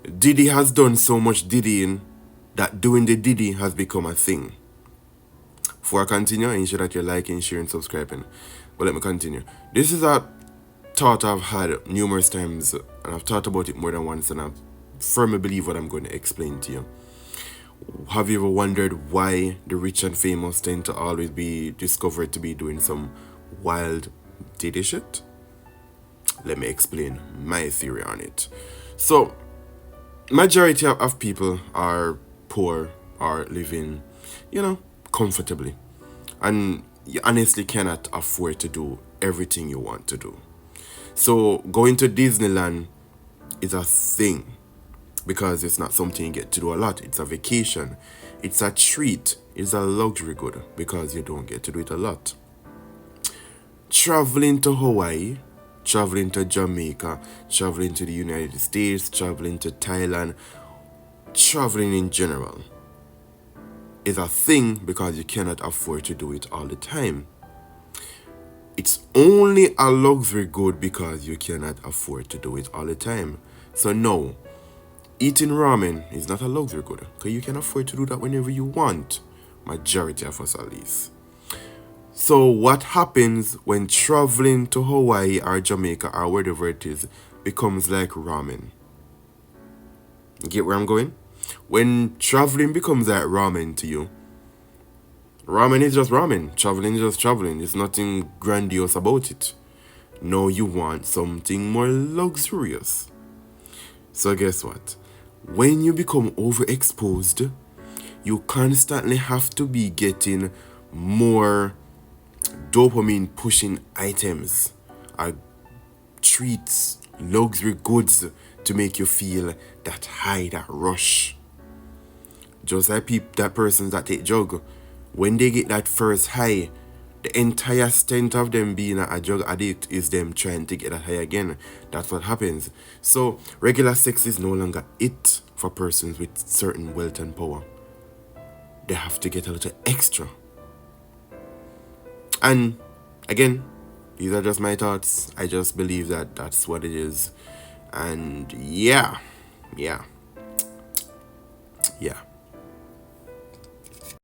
Diddy has done so much Diddying that doing the Diddy has become a thing. Before I continue, I ensure that you're liking, sharing, subscribing. But let me continue. This is a thought I've had numerous times, and I've thought about it more than once, and I firmly believe what I'm going to explain to you. Have you ever wondered why the rich and famous tend to always be discovered to be doing some wild Diddy shit? Let me explain my theory on it. So, majority of people are poor or living, comfortably. And you honestly cannot afford to do everything you want to do. So going to Disneyland is a thing because it's not something you get to do a lot. It's a vacation. It's a treat. It's a luxury good because you don't get to do it a lot. Traveling to Hawaii, traveling to Jamaica, traveling to the United States, traveling to Thailand, traveling in general is a thing because you cannot afford to do it all the time. It's only a luxury good because you cannot afford to do it all the time. So no, eating ramen is not a luxury good because you can afford to do that whenever you want. Majority of us at least. So what happens when traveling to Hawaii or Jamaica or wherever it is becomes like ramen? You get where I'm going? When traveling becomes like ramen to you, ramen is just ramen. Traveling is just traveling. There's nothing grandiose about it. No, you want something more luxurious. So guess what? When you become overexposed, you constantly have to be getting more dopamine pushing items, treats, luxury goods to make you feel that high, that rush. Just like that persons that take drug, when they get that first high, the entire extent of them being a drug addict is them trying to get that high again. That's what happens. So regular sex is no longer it for persons with certain wealth and power. They have to get a little extra. And again, these are just my thoughts. I just believe that that's what it is. And yeah.